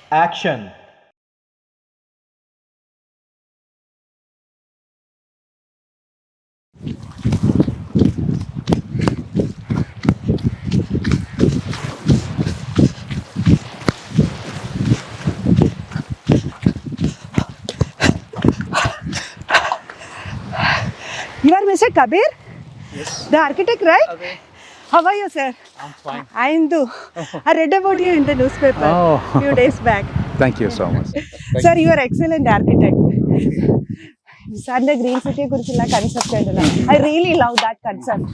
Action. You are Mr. Kabir? Yes. The architect, right? Okay. How are you, sir? I'm fine. I am Indu. I read about you in the newspaper Oh. few days back. Thank you so much. Sir, you are excellent architect. Sir, green city കുറിച്ചുള്ള concept ഉണ്ടല്ലോ. I really love that concept.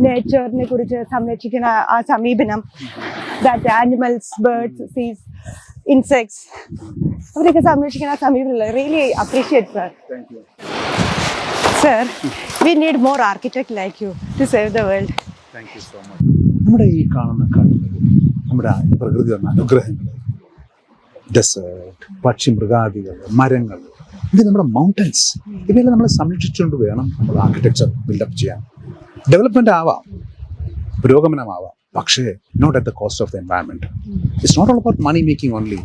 നേച്ചറിനെ കുറിച്ച് സംരക്ഷിക്കുന്ന ആ സമീപനം, that animals, birds, seas, insects, അവരൊക്കെ സംരക്ഷിക്കുന്ന ആ സമീപനം really appreciate, sir. Thank you. Sir, we need more architects like you to save the world. Thank you so much. നമ്മുടെ ഈ കാണുന്ന കടലുകൾ, നമ്മുടെ പ്രകൃതി തന്ന അനുഗ്രഹങ്ങൾ, ഡെസേർട്ട്, പക്ഷി മൃഗാദികൾ, മരങ്ങൾ, ഇത് നമ്മുടെ മൗണ്ടൻസ്, ഇവയെല്ലാം നമ്മൾ സംരക്ഷിച്ചുകൊണ്ട് വേണം നമ്മൾ ആർക്കിടെക്ചർ ബിൽഡപ്പ് ചെയ്യാൻ. ഡെവലപ്മെന്റ് ആവാം, പുരോഗമനമാവാം, പക്ഷേ not at the cost of the environment. It's not all about money making only.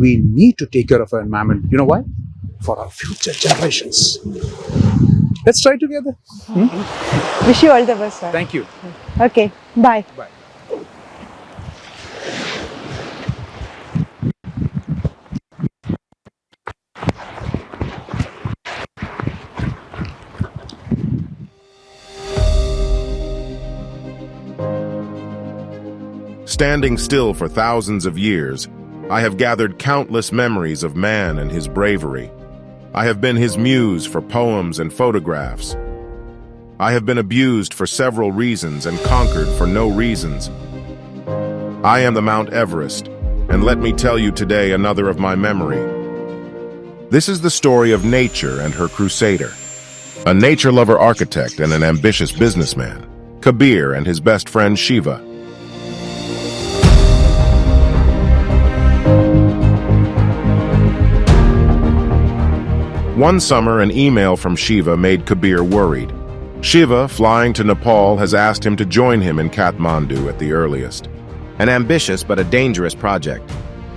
We need to take care of our environment. You know why? For our future generations. Let's try together. Wish you all the best, sir. Thank you. Okay, bye. Bye. Standing still for thousands of years, I have gathered countless memories of man and his bravery. I have been his muse for poems and photographs. I have been abused for several reasons and conquered for no reasons. I am the Mount Everest, and let me tell you today another of my memory. This is the story of nature and her crusader. A nature lover architect and an ambitious businessman, Kabir and his best friend Shiva. One summer, an email from Shiva made Kabir worried. Shiva, flying to Nepal, has asked him to join him in Kathmandu at the earliest. An ambitious but a dangerous project.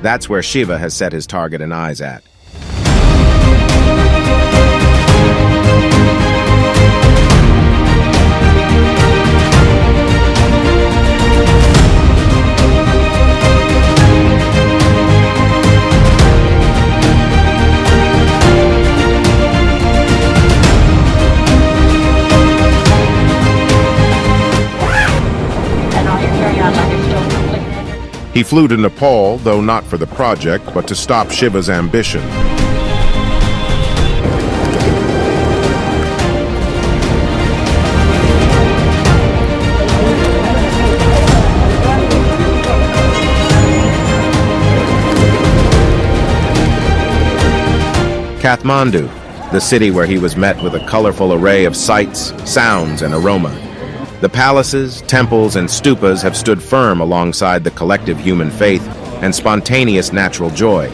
That's where Shiva has set his target and eyes at. He flew to Nepal, though not for the project, but to stop Shiva's ambition. Kathmandu, the city where he was met with a colorful array of sights, sounds, and aroma. The palaces, temples, and stupas have stood firm alongside the collective human faith and spontaneous natural joy.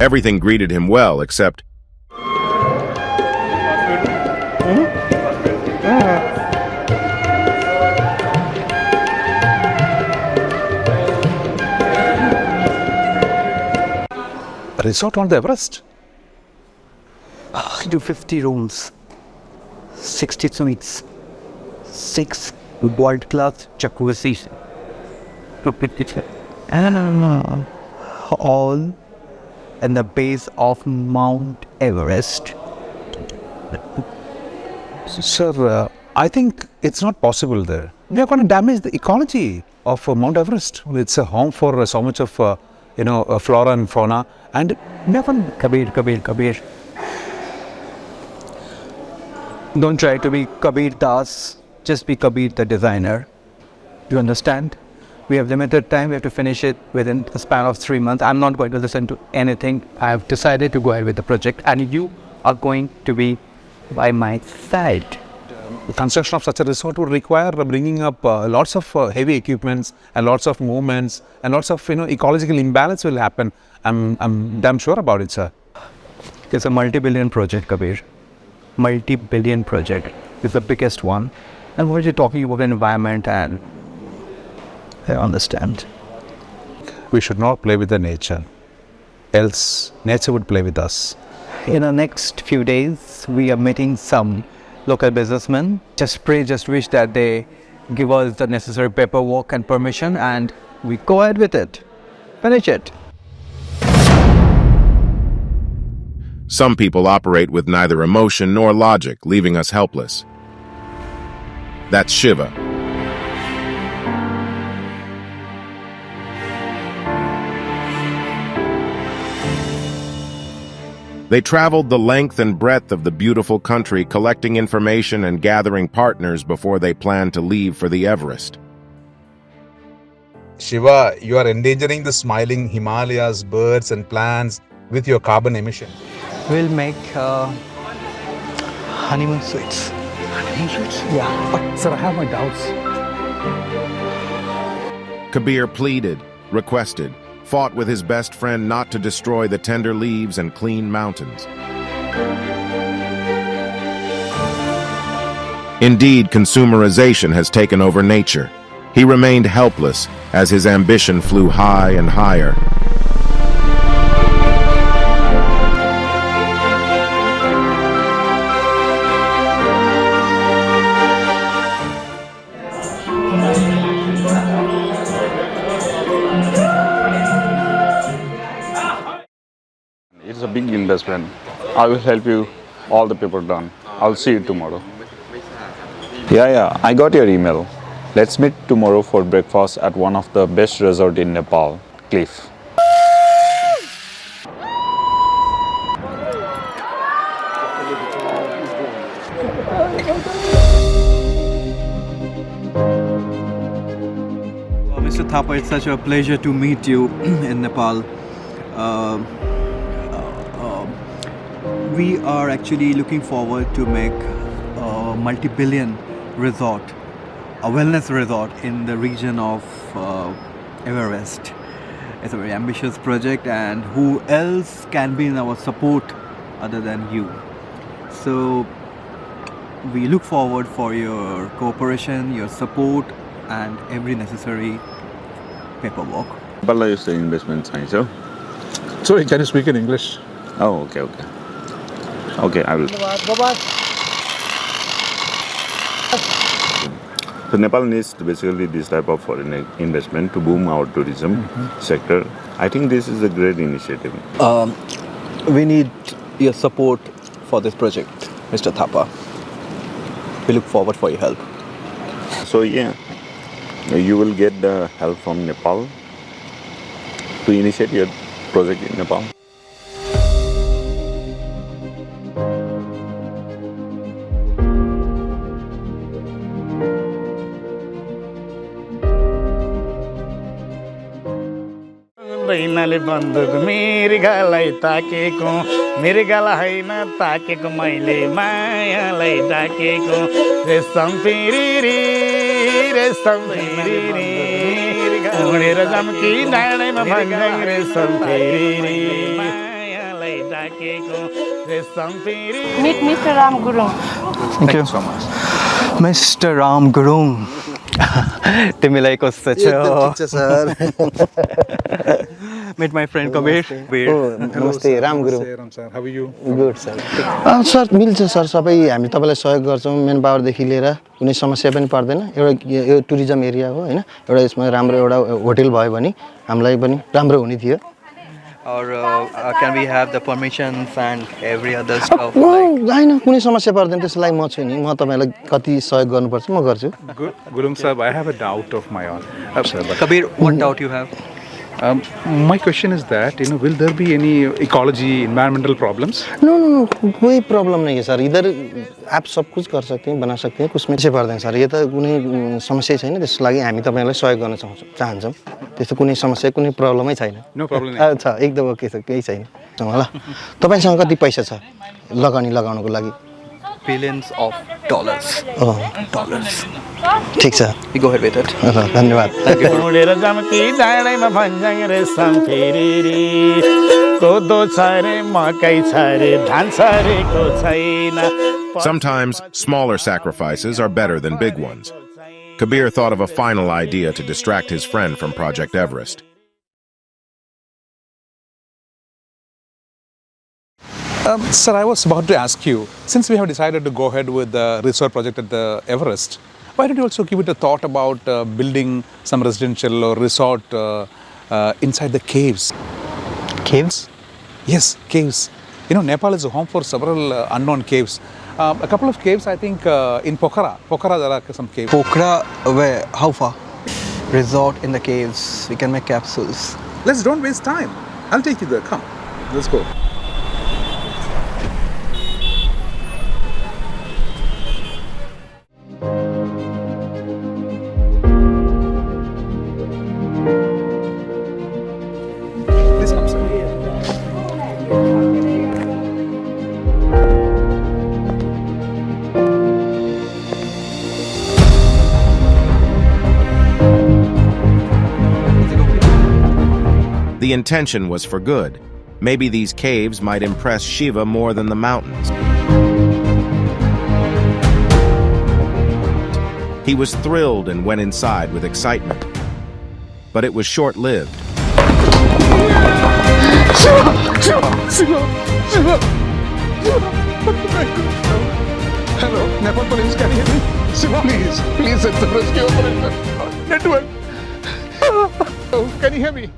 Everything greeted him well, except Resort on the Everest. Do 50 rooms, 60 suites, 6 world-class jacuzzis, and all in the base of Mount Everest. Sir, I think it's not possible there. We are going to damage the ecology of Mount Everest. It's a home for so much of, flora and fauna. And Kabir. Don't try to be Kabir Das, just be Kabir the designer. You understand? We have limited time, we have to finish it within a span of 3 months. I'm not going to listen to anything. I have decided to go ahead with the project and you are going to be by my side. the construction of such a resort would require bringing up lots of heavy equipments and lots of movements and lots of ecological imbalance will happen. I'm damn sure about it, sir. It's a multi-billion project, Kabir. Multi-billion project. is the biggest one. And what are you talking about environment and I understand. We should not play with the nature, else nature would play with us. In the next few days, we are meeting some local businessmen. Just pray, just wish that they give us the necessary paperwork and permission and we go ahead with it. Finish it. Some people operate with neither emotion nor logic, leaving us helpless. That's Shiva. They traveled the length and breadth of the beautiful country, collecting information and gathering partners before they planned to leave for the Everest. Shiva, you are endangering the smiling Himalayas, birds and plants with your carbon emission. We'll make honeymoon sweets. Honeymoon sweets? Yeah. But sir, I have my doubts. Kabir pleaded, requested, fought with his best friend not to destroy the tender leaves and clean mountains. Indeed, consumerization has taken over nature. He remained helpless as his ambition flew high and higher. It's a big investment. I will help you all the paper done. I'll see you tomorrow. Yeah, I got your email. Let's meet tomorrow for breakfast at one of the best resorts in Nepal, Cliff. Mr. Thapa, it's such a pleasure to meet you in Nepal. We are actually looking forward to make a multi-billion resort, a wellness resort in the region of Everest. It's a very ambitious project, and who else can be in our support other than you? So we look forward for your cooperation, your support and every necessary paperwork. Nepal is the investment science. Sorry, can you speak in English? Oh, okay. Okay, I will. So Nepal needs basically this type of foreign investment to boom our tourism sector. I think this is a great initiative. We need your support for this project, Mr. Thapa. We look forward for your help. So yeah, you will get the help from Nepal to initiate your project in Nepal. दैनाले बन्दुक मृगलाई ताकेको मृगलाई हैन ताकेको मैले मायालाई डाकेको रेशम फेरि उडेर जम्की डाँडैमा भन्ज्याङ रेशम फेरि मायालाई डाकेको रेशम फेरि Meet Mr. Ram Gurung. Thank you so much. Mr. Ram Gurung. तिमीलाई कस्तो छ sir Meet my friend Kabir. नमस्ते Ram Gurung Ram sir, how are you? Good sir sir मिल्छ सर सबै हामी तपाईँलाई सहयोग गर्छौँ मेन पावरदेखि लिएर कुनै समस्या पनि पर्दैन एउटा यो टुरिज्म एरिया हो होइन एउटा यसमा राम्रो एउटा होटल भयो भने हामीलाई पनि राम्रो हुने थियो Or can we have the permissions and every other stuff? होइन कुनै समस्या पर्दैन त्यसलाई म छु नि म तपाईँलाई कति सहयोग गर्नुपर्छ म गर्छु Gurung sir, I have a doubt of my own. Sir, but, Kabir, what doubt you have? my question is that, will there be any ecology, environmental problems? No कोई प्रॉब्लम नहीं है सर इधर आप सब कुछ कर सकते हैं बना सकते हैं कुछ चाहिँ पर्दैन सर यो त कुनै समस्या छैन त्यसको लागि हामी तपाईँलाई सहयोग गर्न चाहन्छौँ त्यस्तो कुनै समस्या कुनै प्रब्लमै छैन No problem. छ एकदम ओके छ केही छैन ल तपाईँसँग कति पैसा छ लगानी लगाउनको लागि Billions of dollars. dollars ठिक छ You go ahead with it. धन्यवाद उडेर जम्की डाँडैमा भन्ज्याङ रेशम फेरि कोदो छ रे मकै छ रे धान छरेको छैन Sometimes smaller sacrifices are better than big ones. Kabir thought of a final idea to distract his friend from Project Everest. Sir, I was about to ask you, since we have decided to go ahead with the resort project at the Everest, why don't you also give it a thought about building some residential or resort inside the caves? Caves? Yes, caves. You know, Nepal is a home for several unknown caves. A couple of caves, I think, in Pokhara. Pokhara, there are some caves. Pokhara, where? How far? Resort in the caves. We can make capsules. Let's don't waste time. I'll take you there. Come, let's go. Please come, sir. The intention was for good. Maybe these caves might impress Shiva more than the mountains. He was thrilled and went inside with excitement. But it was short-lived. Hello, Nepal police, can you hear me? Shiva, please set the rescue operation. Network. Oh, can you hear me?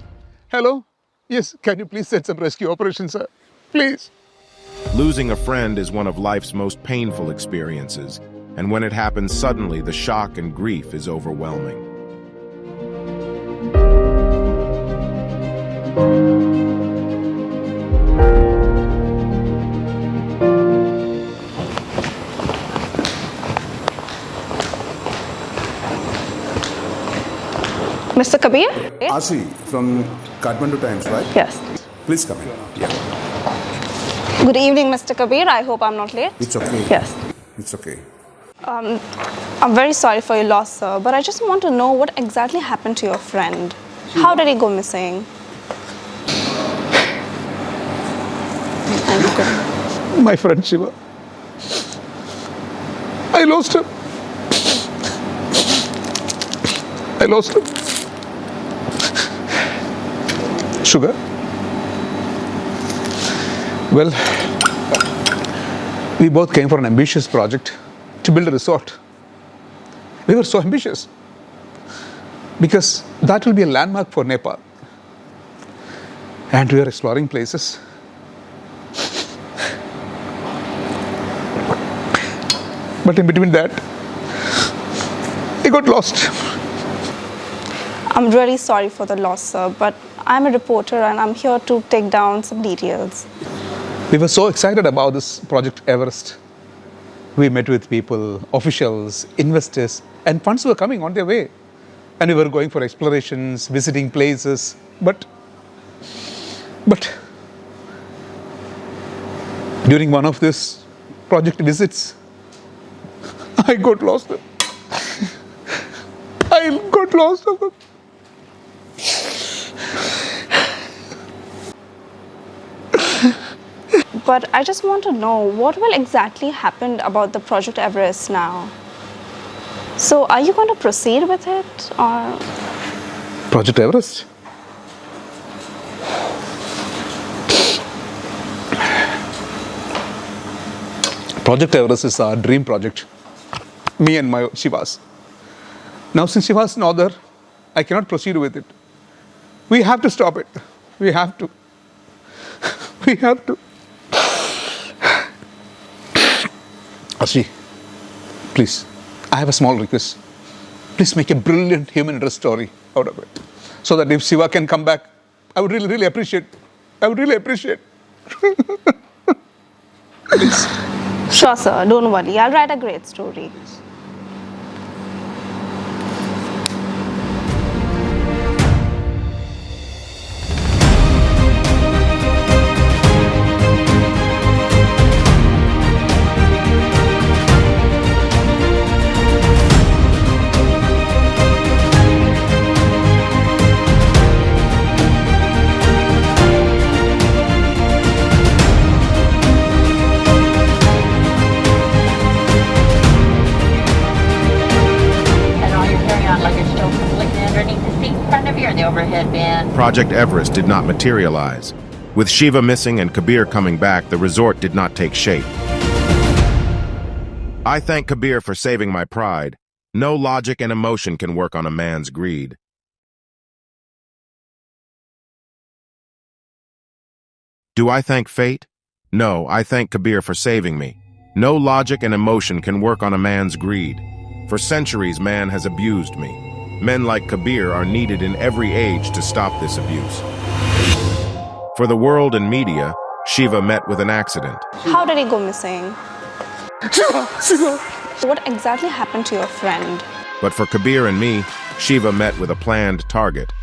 Hello? Yes, can you please set some rescue operation, sir? Please. Losing a friend is one of life's most painful experiences, and when it happens suddenly, the shock and grief is overwhelming. Mr. Kabir? Ashi from Kathmandu Times, right? Yes. Please come in. Yeah. Good evening, Mr. Kabir. I hope I'm not late. It's okay. Yes. It's okay. I'm very sorry for your loss, sir, but I just want to know what exactly happened to your friend. How did he go missing? My friend Shiva. I lost him. I lost him. Sugar? Well, we both came for an ambitious project to build a resort. We were so ambitious because that will be a landmark for Nepal. And we are exploring places. But in between that, he got lost. I'm really sorry for the loss, sir, but I'm a reporter and I'm here to take down some details. We were so excited about this Project Everest. We met with people, officials, investors, and funds were coming on their way. And we were going for explorations, visiting places. But during one of these project visits, I got lost. I got lost. But I just want to know what will exactly happen about the Project Everest now. So are you going to proceed with it or? Project Everest? Project Everest is our dream project. Me and my Shivas. Now since Shiva's not there, I cannot proceed with it. We have to stop it. We have to. We have to. Ashi, please, I have a small request. Please make a brilliant human interest story out of it. So that if Shiva can come back, I would really, really appreciate. I would really appreciate. Please. Sure, sir. Don't worry. I'll write a great story. Project Everest did not materialize. With Shiva missing and Kabir coming back, the resort did not take shape. I thank Kabir for saving my pride. No logic and emotion can work on a man's greed. Do I thank fate? No, I thank Kabir for saving me. No logic and emotion can work on a man's greed. For centuries, man has abused me. Men like Kabir are needed in every age to stop this abuse. For the world and media, Shiva met with an accident. How did he go missing? What exactly happened to your friend? But for Kabir and me, Shiva met with a planned target.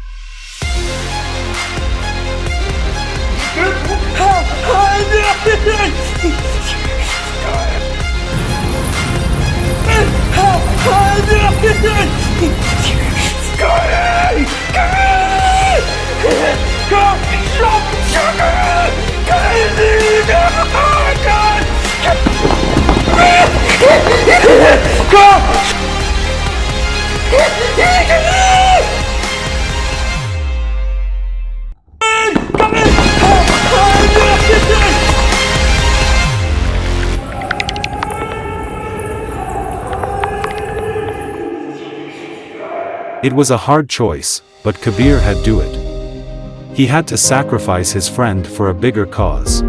It was a hard choice, but Kabir had to do it. He had to sacrifice his friend for a bigger cause.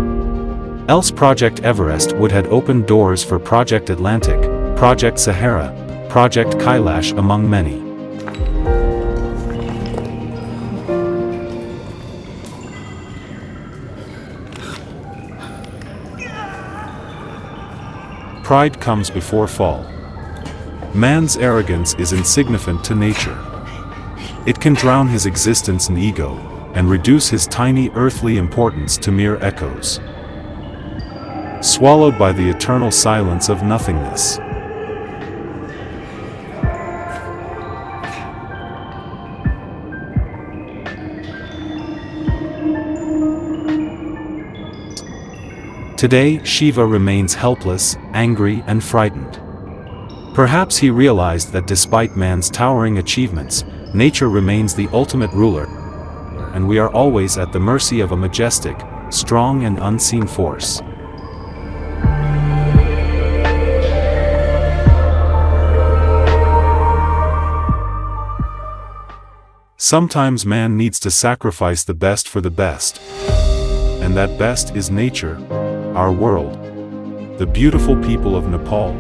Else Project Everest would have opened doors for Project Atlantic, Project Sahara, Project Kailash among many. Pride comes before fall. Man's arrogance is insignificant to nature. It can drown his existence in ego, and reduce his tiny earthly importance to mere echoes, swallowed by the eternal silence of nothingness. Today, Shiva remains helpless, angry, and frightened. Perhaps he realized that despite man's towering achievements, nature remains the ultimate ruler, and we are always at the mercy of a majestic, strong and unseen force. Sometimes man needs to sacrifice the best for the best, and that best is nature, our world, the beautiful people of Nepal.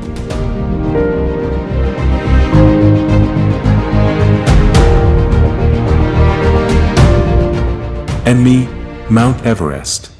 And me, Mount Everest.